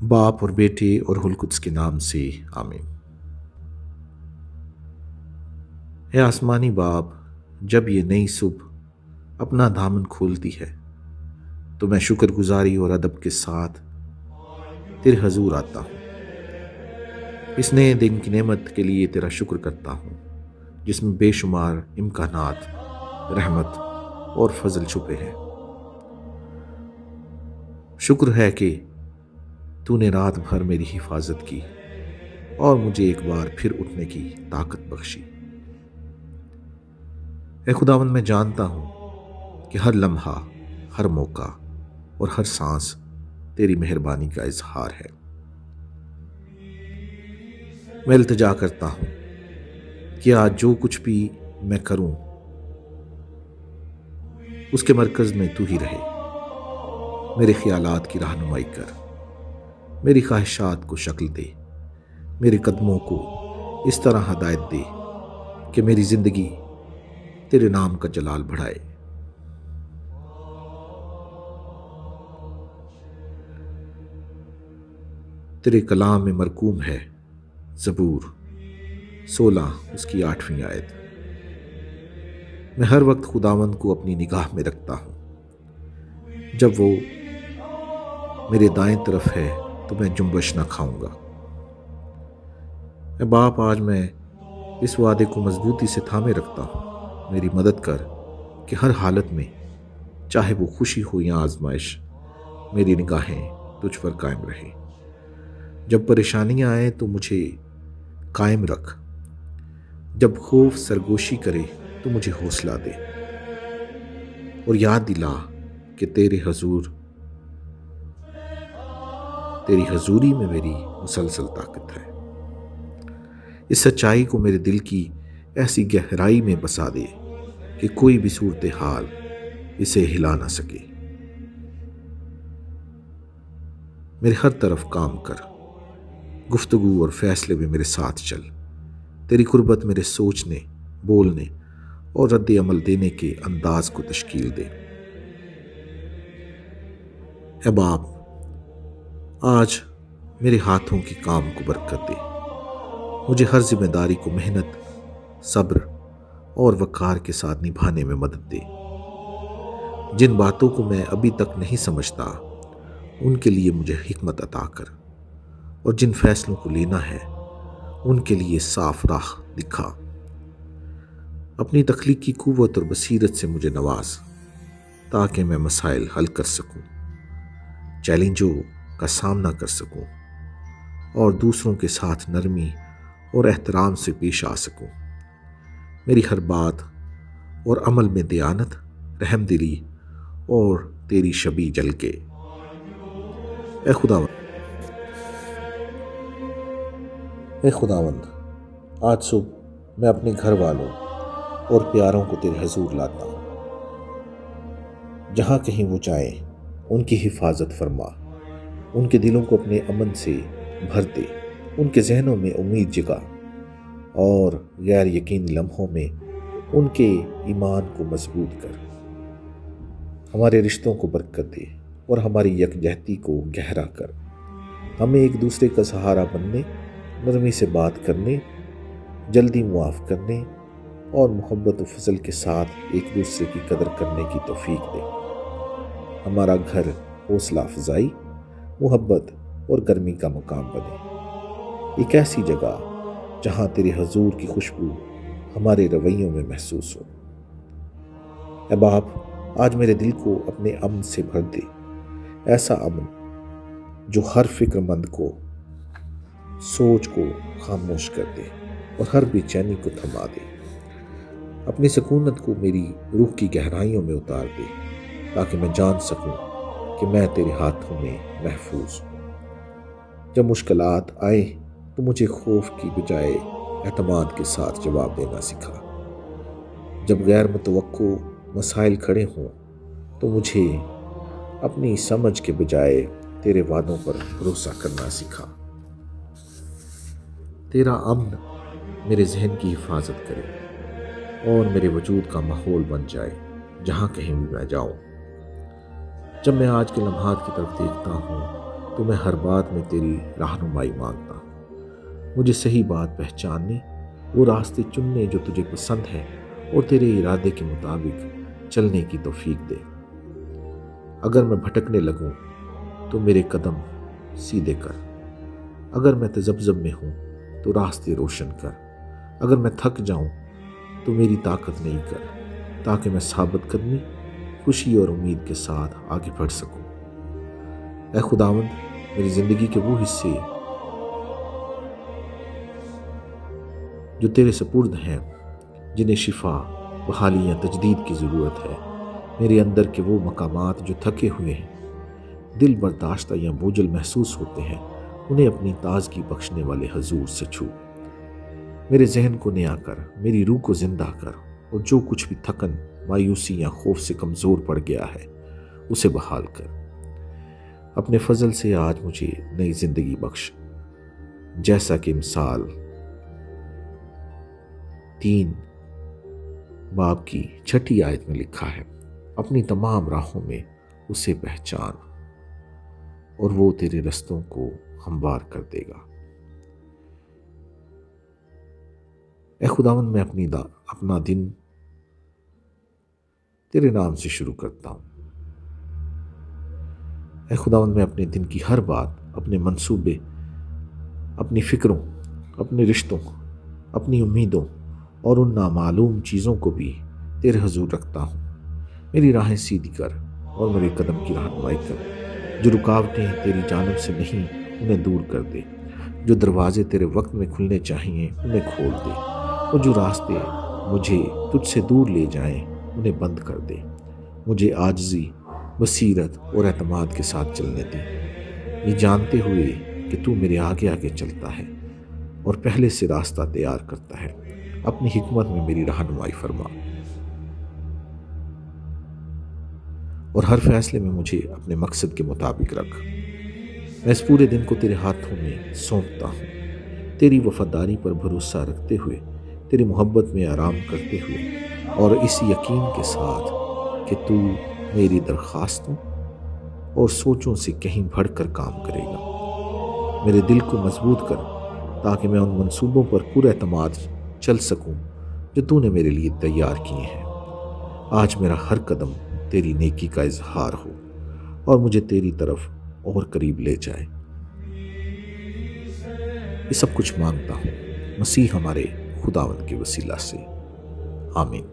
باپ اور بیٹے اور روح القدس کے نام سے آمین۔ اے آسمانی باپ، جب یہ نئی صبح اپنا دامن کھولتی ہے تو میں شکر گزاری اور ادب کے ساتھ تیرے حضور آتا ہوں۔ اس نئے دن کی نعمت کے لیے تیرا شکر کرتا ہوں جس میں بے شمار امکانات، رحمت اور فضل چھپے ہیں۔ شکر ہے کہ تو نے رات بھر میری حفاظت کی اور مجھے ایک بار پھر اٹھنے کی طاقت بخشی۔ اے خداوند، میں جانتا ہوں کہ ہر لمحہ، ہر موقع اور ہر سانس تیری مہربانی کا اظہار ہے۔ میں التجا کرتا ہوں کہ آج جو کچھ بھی میں کروں اس کے مرکز میں تو ہی رہے۔ میرے خیالات کی رہنمائی کر، میری خواہشات کو شکل دے، میرے قدموں کو اس طرح ہدایت دے کہ میری زندگی تیرے نام کا جلال بڑھائے۔ تیرے کلام میں مرقوم ہے زبور 16 اس کی 8ویں آیت۔ میں ہر وقت خداوند کو اپنی نگاہ میں رکھتا ہوں۔ جب وہ میرے دائیں طرف ہے تو میں جنبش نہ کھاؤں گا۔ اے باپ، آج میں اس وعدے کو مضبوطی سے تھامے رکھتا ہوں۔ میری مدد کر کہ ہر حالت میں، چاہے وہ خوشی ہو یا آزمائش، میری نگاہیں تجھ پر قائم رہیں۔ جب پریشانیاں آئیں تو مجھے قائم رکھ، جب خوف سرگوشی کرے تو مجھے حوصلہ دے، اور یاد دلا کہ تیری حضوری میں میری مسلسل طاقت ہے۔ اس سچائی کو میرے دل کی ایسی گہرائی میں بسا دے کہ کوئی بھی صورتحال اسے ہلا نہ سکے۔ میرے ہر طرف کام کر، گفتگو اور فیصلے میں میرے ساتھ چل۔ تیری قربت میرے سوچنے، بولنے اور رد عمل دینے کے انداز کو تشکیل دے۔ اے باپ، آج میرے ہاتھوں کے کام کو برکت دے۔ مجھے ہر ذمہ داری کو محنت، صبر اور وقار کے ساتھ نبھانے میں مدد دے۔ جن باتوں کو میں ابھی تک نہیں سمجھتا ان کے لیے مجھے حکمت عطا کر، اور جن فیصلوں کو لینا ہے ان کے لیے صاف راہ دکھا۔ اپنی تخلیقی قوت اور بصیرت سے مجھے نواز تاکہ میں مسائل حل کر سکوں، چیلنجوں کا سامنا کر سکوں اور دوسروں کے ساتھ نرمی اور احترام سے پیش آ سکوں۔ میری ہر بات اور عمل میں دیانت، رحم دلی اور تیری شبیہ جھلکے۔ اے خداوند، آج صبح میں اپنے گھر والوں اور پیاروں کو تیرے حضور لاتا ہوں۔ جہاں کہیں وہ جائیں ان کی حفاظت فرما، ان کے دلوں کو اپنے امن سے بھر دے، ان کے ذہنوں میں امید جگا اور غیر یقینی لمحوں میں ان کے ایمان کو مضبوط کر۔ ہمارے رشتوں کو برکت دے اور ہماری یکجہتی کو گہرا کر۔ ہمیں ایک دوسرے کا سہارا بننے، نرمی سے بات کرنے، جلدی معاف کرنے اور محبت و فضل کے ساتھ ایک دوسرے کی قدر کرنے کی توفیق دے۔ ہمارا گھر حوصلہ افزائی، محبت اور گرمی کا مقام بنے، ایک ایسی جگہ جہاں تیرے حضور کی خوشبو ہمارے رویوں میں محسوس ہو۔ اے باپ، آج میرے دل کو اپنے امن سے بھر دے، ایسا امن جو ہر فکر مند کو، سوچ کو خاموش کر دے اور ہر بے چینی کو تھما دے۔ اپنی سکونت کو میری روح کی گہرائیوں میں اتار دے تاکہ میں جان سکوں کہ میں تیرے ہاتھوں میں محفوظ ہوں۔ جب مشکلات آئیں تو مجھے خوف کی بجائے اعتماد کے ساتھ جواب دینا سکھا۔ جب غیر متوقع مسائل کھڑے ہوں تو مجھے اپنی سمجھ کے بجائے تیرے وعدوں پر بھروسہ کرنا سکھا۔ تیرا امن میرے ذہن کی حفاظت کرے اور میرے وجود کا ماحول بن جائے جہاں کہیں بھی میں جاؤں۔ جب میں آج کے لمحات کی طرف دیکھتا ہوں تو میں ہر بات میں تیری رہنمائی مانگتا ہوں۔ مجھے صحیح بات پہچاننے، وہ راستے چننے جو تجھے پسند ہے، اور تیرے ارادے کے مطابق چلنے کی توفیق دے۔ اگر میں بھٹکنے لگوں تو میرے قدم سیدھے کر، اگر میں تذبذب میں ہوں تو راستے روشن کر، اگر میں تھک جاؤں تو میری طاقت نہیں کر، تاکہ میں ثابت قدمی، خوشی اور امید کے ساتھ آگے بڑھ سکوں۔ اے خداوند، میری زندگی کے وہ حصے جو تیرے سپرد ہیں، جنہیں شفا، بحالی یا تجدید کی ضرورت ہے، میرے اندر کے وہ مقامات جو تھکے ہوئے ہیں، دل برداشتہ یا بوجھل محسوس ہوتے ہیں، انہیں اپنی تازگی بخشنے والے حضور سے چھو۔ میرے ذہن کو نیا کر، میری روح کو زندہ کر، اور جو کچھ بھی تھکن، مایوسی یا خوف سے کمزور پڑ گیا ہے اسے بحال کر۔ اپنے فضل سے آج مجھے نئی زندگی بخش، جیسا کہ مثال 3 باب کی 6 آیت میں لکھا ہے، اپنی تمام راہوں میں اسے پہچان اور وہ تیرے رستوں کو ہموار کر دے گا۔ اے خداوند، میں اپنا دن تیرے نام سے شروع کرتا ہوں۔ اے خداوند، میں اپنے دن کی ہر بات، اپنے منصوبے، اپنی فکروں، اپنے رشتوں، اپنی امیدوں اور ان نامعلوم چیزوں کو بھی تیرے حضور رکھتا ہوں۔ میری راہیں سیدھی کر اور میرے قدم کی رہنمائی کر۔ جو رکاوٹیں تیری جانب سے نہیں، انہیں دور کر دے۔ جو دروازے تیرے وقت میں کھلنے چاہیے انہیں کھول دے، اور جو راستے مجھے تجھ سے دور لے جائیں انہیں بند کر دے۔ مجھے عاجزی، بصیرت اور اعتماد کے ساتھ چلنے دے، یہ جانتے ہوئے کہ تو میرے آگے آگے چلتا ہے اور پہلے سے راستہ تیار کرتا ہے۔ اپنی حکمت میں میری رہنمائی فرما، اور ہر فیصلے میں مجھے اپنے مقصد کے مطابق رکھ۔ میں اس پورے دن کو تیرے ہاتھوں میں سونپتا ہوں، تیری وفاداری پر بھروسہ رکھتے ہوئے، تیری محبت میں آرام کرتے ہوئے، اور اس یقین کے ساتھ کہ تو میری درخواستوں اور سوچوں سے کہیں بڑھ کر کام کرے گا۔ میرے دل کو مضبوط کر تاکہ میں ان منصوبوں پر پورا اعتماد چل سکوں جو تو نے میرے لیے تیار کیے ہیں۔ آج میرا ہر قدم تیری نیکی کا اظہار ہو اور مجھے تیری طرف اور قریب لے جائے۔ یہ سب کچھ مانگتا ہوں مسیح ہمارے خداوند کے وسیلہ سے، آمین۔